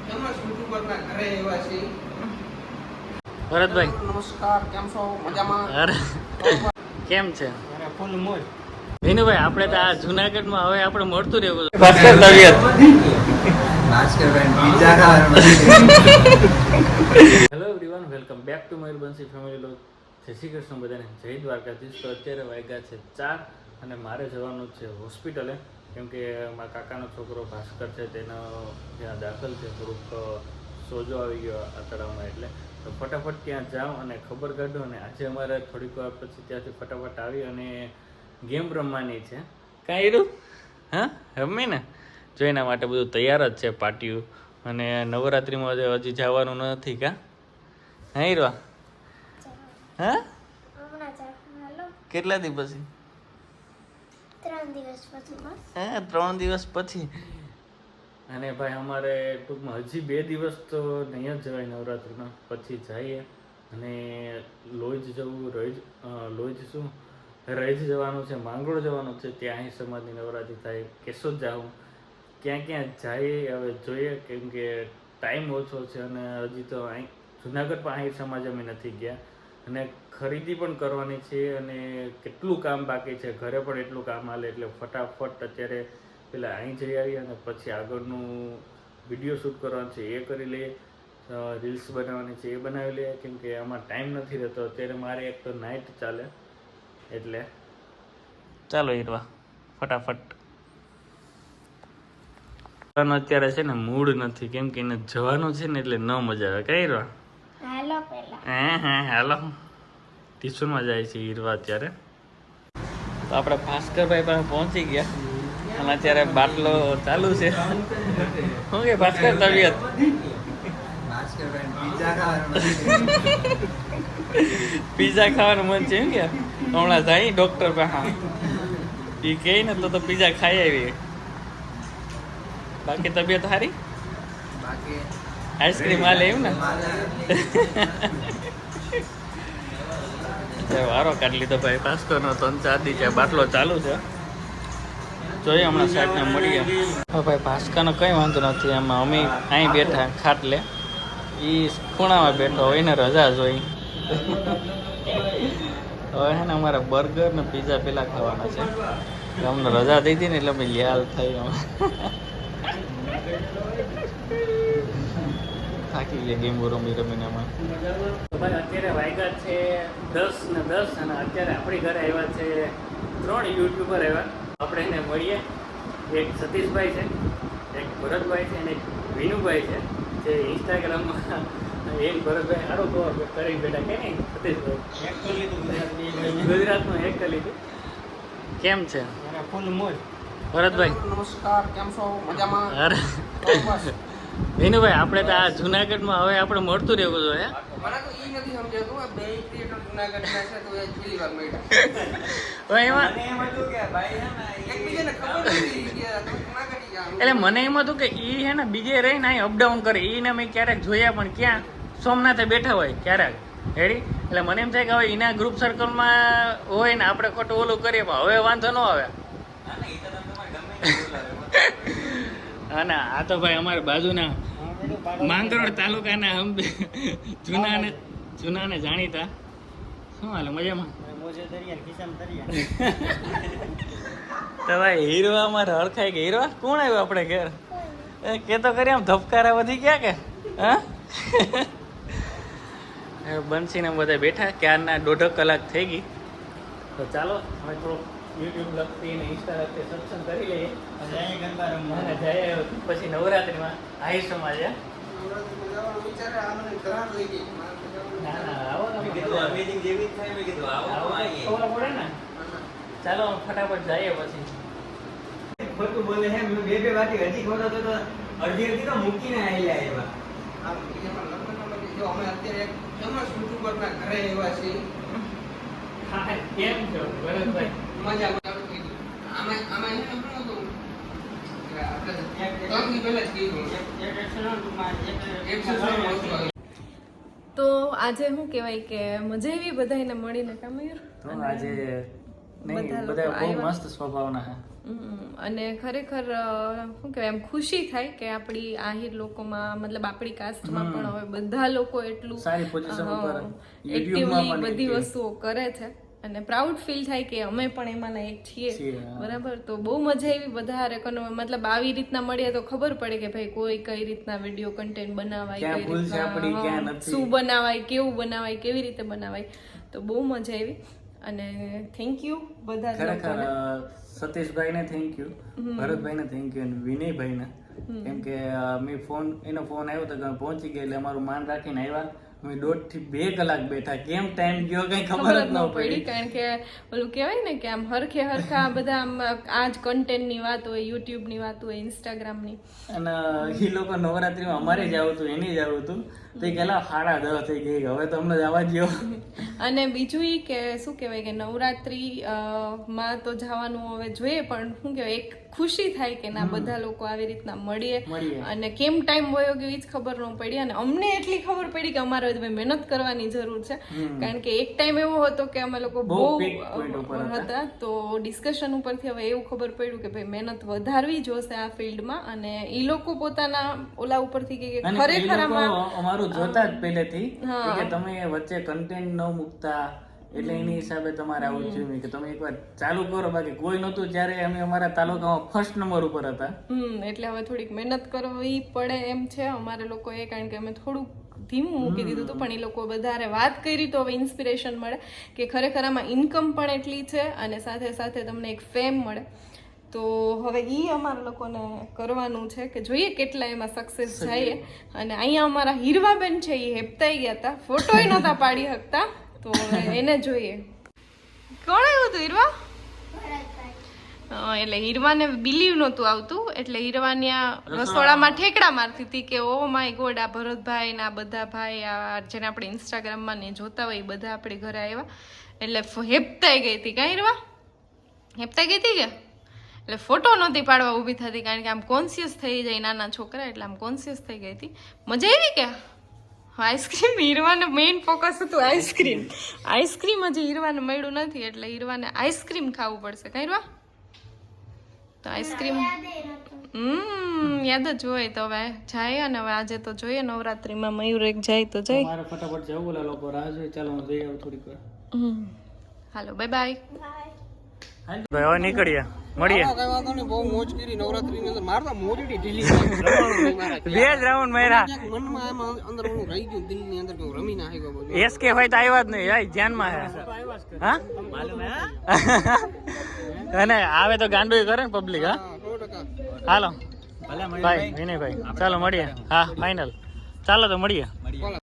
Famous યુટ્યુબરના ઘરે એવા છે. ભરતભાઈ નમસ્કાર, કેમ છો? મજામાં? અરે કેમ છે અરે ફૂલ મોજ. વિનુભાઈ? આપણે તો આ જુનાગઢમાં હવે આપણે મળતું રહેવું છે. ભાસ્કર તબિયત hello everyone, welcome back to Mayurbanshi family vlog. જય શ્રી કૃષ્ણ બધાને, જય દ્વારકાધીશ. તો અત્યારે વાગ્યા છે 4 અને મારે જવાનું છે હોસ્પિટલે, કેમ કે મારા કાકાનો છોકરો ભાસ્કર છે તેનો ત્યાં દાખલ છે. થોડુંક સોજો આવી ગયો આંતરડામાં, એટલે તો ફટાફટ ત્યાં જાઉં અને ખબર કાઢો. અને આજે અમારે થોડીક વાર પછી ત્યાંથી ફટાફટ આવી અને ગેમ રમવાની છે. કાંઈ રહ્યું? હા, રમી ને. જો એના માટે બધું તૈયાર જ છે, પાટિયું. અને નવરાત્રિમાં હજી જવાનું નથી કા? હા હીરવા? હા, કેટલા દી પછી? 3 દિવસ પછી. હા, 3 દિવસ પછી. અને ભાઈ અમારે ટૂંકમાં હજી 2 દિવસ તો નહીં જ જવાય નવરાત્રિમાં, પછી જઈએ. અને લોહી જવું, લોહી શું રહીજ જવાનું છે, માંગરોળ જવાનું છે. ત્યાં અહીં સમાજની નવરાત્રિ થાય. કેશોદ જાઉં, ક્યાં ક્યાં જઈએ હવે જોઈએ, કેમ કે ટાઈમ ઓછો છે. અને હજી તો અહીં જુનાગઢ પણ અહીં સમાજ અમે નથી ગયા. અને ખરીદી પણ કરવાની છે અને કેટલું કામ બાકી છે. ઘરે પણ એટલું કામ હાલે, એટલે ફટાફટ અત્યારે પેલા અહીં જઈ આવીએ અને પછી આગળનું વિડીયો શૂટ કરવાનું છે એ કરી લઈએ. રીલ્સ બનાવવાની છે એ બનાવી લઈએ, કેમ કે આમાં ટાઈમ નથી રહેતો અત્યારે. મારે એક તો નાઇટ ચાલે, એટલે ચાલો હીરવા ફટાફટ. અત્યારે છે ને મૂડ નથી, કેમ કે એને જવાનું છે ને એટલે ન મજા આવે. કઈ હીરવા? હાલો પેલા. હા હાલો. ટ્યુશનમાં જાય છે હીરવા અત્યારે. તો આપણે ભાસ્કરભાઈ પાસે પહોંચી ગયા અને અત્યારે બાટલો ચાલુ છે. શું કે ભાસ્કર તબિયત? પીઝા ખાવાનું મન છે એમ કે? હમણાં જાય ડોક્ટર પાસે, એ કહે ને તો પીઝા ખાઈ આવી. બાકી તબિયત સારી? આઈસ્ક્રીમ હાલે એમ ને? વારો કાઢી લીધો ભાઈ ભાસ્કરનો. 3-4 દી છે બાટલો ચાલુ છે. જોઈએ હમણાં સાહેબને મળીએ. હવે ભાઈ ભાસ્કરનો કંઈ વાંધો નથી. એમાં અમે અહીં બેઠા ખાટલે, એ ખૂણામાં બેઠો હોય ને રજા જોઈ. હવે છે ને અમારે બર્ગર ને પીઝા પેલા ખાવાના છે. અમને રજા દઈ હતી ને એટલે અમે યાદ થઈ. અમે થાકી ગયા ગેમ રમીને એમાં. ભાઈ અત્યારે વાગ્યા છે 10:10 અને અત્યારે આપણી ઘરે આવ્યા છે 3 યુટ્યુબર આવ્યા. આપણે એને મળીએ. એક સતીશભાઈ છે, એક ભરતભાઈ છે અને એક વિનુભાઈ છે, જે ઇન્સ્ટાગ્રામમાં એક ભરતભાઈ સારું કહો કરી બેઠા કે નહીં સતીશભાઈ? ગુજરાતનું એક કરી લીધું. કેમ છે? ફૂલ મોજ. ભરતભાઈ નમસ્કાર, કેમ છો? મજામાં? અરે વિનુભાઈ, આપણે તો આ જુનાગઢમાં હવે આપણે મળતું રહેવું જોઈએ. મને તો ઈ નથી સમજાતું, આ બે ક્રિએટર જુનાગઢના છે તો એ પહેલી વાર મળ્યા. એમાં એકબીજાને ખબર નથી કે તમે જુનાગઢી જાઓ. એટલે મને એમ હતું કે ઈ હે ને બીજે રહીને અહીં અપડાઉન કરે. એને મેં ક્યારેક જોયા, પણ ક્યાં સોમનાથે બેઠા હોય ક્યારેક હેડી. એટલે મને એમ થાય કે હવે એના ગ્રુપ સર્કલમાં હોય ને આપણે ખોટું ઓલું કરીએ, પણ હવે વાંધો ન આવે. અને આ તો ભાઈ અમારા બાજુના માંગરોળ તાલુકાના જૂનાને જાણીતા. શું હાલે? મજામાં? તો ભાઈ હીરવા અમારે હરખાઈ કે હીરવા કોણ આવ્યું આપણે ઘેર? કે તો કરી આમ ધબકારા વધી ગયા કે? હા, બંસીને બધા બેઠા ક્યારના 1.5 કલાક થઈ ગઈ. તો ચાલો હવે થોડુંક યુટ્યુબ લગતી અને ઇન્સ્ટા લગતી સત્સંગ કરી લઈએ અને જઈએ પછી નવરાત્રિમાં આહિર સમાજ. ના આવો પડે ને. ચાલો ફટાફટ જઈએ પછી. ખોટું બોલે છે. બે વાતી હજી ખોટો તો અડધી તો મૂકીને આવેલા એવા. જો અમે અત્યારે એક ફેમસ યુટ્યુબરના ઘરે એવા છે. કેમ છો ભરતભાઈ? મજામાં. આમાં એને શું હતું કે આપણે 3 દી પહેલા જ કીધું તો આજે શું કહેવાય કે મજા આવી બધાને મળીને. કામયર તો આજે નહીં બધા બધા લોકો બહુ આવ્યા. મસ્ત સ્વભાવના છે. અને ખરેખર શું કહેવાય એમ ખુશી થાય કે આપણી આહિર લોકોમાં મતલબ આપણી કાસ્ટમાં પણ હવે બધા લોકો એટલું સારી પોઝિશન ઉપર YouTube એક્ટિવલી માં પણ બધી active. વસ્તુઓ કરે છે અને પ્રાઉડ ફીલ થાય કે અમે પણ એમાંના એક છીએ છીએ, હા. બરાબર. તો બહુ મજા આવી બધા મતલબ આવી રીતના મળીએ તો ખબર પડે કે ભાઈ કોઈ કઈ રીતના વિડીયો કન્ટેન્ટ બનાવાય, ક્યાં કઈ ભૂલ છે આપણી, રીતના ક્યાં નથી. શું બનાવાય, કેવું બનાવાય, કેવી રીતે બનાવાય. તો બહુ મજા આવી અને થેન્ક યુ બધા જ ખરેખર લોકોને. સતીશભાઈને થેન્ક યુ, ભરતભાઈને થેન્ક યુ અને વિનયભાઈને. કેમ કે મેં એનો ફોન આવ્યો તો કે અમે પહોંચી ગયા એટલે અમારું માન રાખીને આવ્યા. અમે 1.5 થી 2 કલાક બેઠા, કેમ ટાઈમ ગયો કઈ ખબર જ ન પડી. કારણ કે ઓલું કહેવાય ને કે આમ હરખા બધા આમ આ જ કન્ટેન્ટ ની વાત હોય, યુટ્યુબ ની વાત હોય, ઇન્સ્ટાગ્રામ ની. અને એ લોકો નવરાત્રીમાં અમારે જ આવું હતું, એને જ આવું હતું. તો એ કહેલા 10:30 થઈ ગઈ, હવે તો અમને જવા દ્યો. અને બીજું ઈ કે શું કહેવાય કે નવરાત્રી માં તો જવાનું હવે જોઈએ, પણ શું કહેવાય એક ખુશી થાય કે ના બધા લોકો આવી રીતના મળીએ. અને કેમ ટાઈમ વયો ગયો એ જ ખબર ન પડી. અને અમને એટલી ખબર પડી કે અમારે હવે મહેનત કરવાની જરૂર છે. કારણ કે એક ટાઈમ એવો હતો કે અમે લોકો બહુ હતા, તો ડિસ્કશન ઉપરથી હવે એવું ખબર પડ્યું કે ભાઈ મહેનત વધારવી જોશે આ ફિલ્ડમાં. અને ઈ લોકો પોતાના ઓલા ઉપરથી કે ખરેખર અમારું જોતા જ પહેલેથી કે તમે વચ્ચે કન્ટેન્ટ ન મૂકતા, એટલે એની હિસાબે તમારે આવું થયું કે તમે એકવાર ચાલુ કરો. બાકી કોઈ નહોતું જ્યારે અમે અમારા તાલુકામાં ફર્સ્ટ નંબર ઉપર હતા. એટલે હવે થોડીક મહેનત કરવી પડે એમ છે અમારે લોકોએ, કારણ કે અમે થોડુંક ધીમું મૂકી દીધું હતું. પણ એ લોકો વધારે વાત કરી તો હવે ઇન્સ્પિરેશન મળે કે ખરેખર આમાં ઇન્કમ પણ એટલી છે અને સાથે સાથે તમને એક ફેમ મળે. તો હવે ઈ અમારા લોકોને કરવાનું છે કે જોઈએ કેટલા એમાં સક્સેસ જાય. અને અહીંયા અમારા હીરવાબેન છે એ હેપતાઈ ગયા હતા, ફોટોય નહોતા પાડી શકતા. તો હવે એને જોઈએ. કોણ આવ્યું હતું હીરવા? એટલે હીરવાને બિલીવ નહોતું આવતું, એટલે હીરવાની રસોડામાં ઠેકડા મારતી હતી કે ઓ માય ગોડ આ ભરતભાઈ ને આ બધા ભાઈ આ જેને આપણે ઇન્સ્ટાગ્રામમાં ને જોતા હોય એ બધા આપણે ઘરે આવ્યા. એટલે હેપતાઈ ગઈ હતી. કાંઈ હીરવા હેપતાઈ ગઈ હતી કે એટલે ફોટો નહોતી પાડવા ઊભી થતી, કારણ કે આમ કોન્શિયસ થઈ જાય નાના છોકરા, એટલે આમ કોન્શિયસ થઈ ગઈ હતી. મજા આવી કે આઈસ્ક્રીમ? હીરવાને મેઇન ફોકસ હતું આઈસ્ક્રીમ. આઈસ્ક્રીમ હજી હીરવાને મળ્યું નથી, એટલે હીરવાને આઈસ્ક્રીમ ખાવું પડશે. કઈ હીરવા? તો આઈસ્ક્રીમ યાદ જ હોય. તો હવે જાય અને હવે આજે તો જોઈએ નવરાત્રીમાં મયુર એક જાય તો જાય. મારે ફટાફટ જવું, બોલા લોકો રાહ જોઈ. ચાલો હું જઈ આવું થોડીક વાર. હાલો બાય બાય. ભાઈ હવે નીકળીએ, મળીએ. કઈ વાંધો નહીં, બહુ મોજ કરી નવરાત્રીની અંદર. મારતા મોજડી ઢીલી 2 જ રાઉન્ડ માર્યા. મનમાં એમાં અંદર હું રહી ગયું દિલની અંદર કે હું રમી ના આવ્યો બધું. એસકે હોય તો આવ્યા જ નહીં, યાર ધ્યાનમાં હે. હા અને આવે તો ગાંડું કરે ને પબ્લિક. હા 100%. હાલો ભાઈ વિનયભાઈ, ચાલો મળીએ. હા ફાઇનલ, ચાલો તો મળીએ.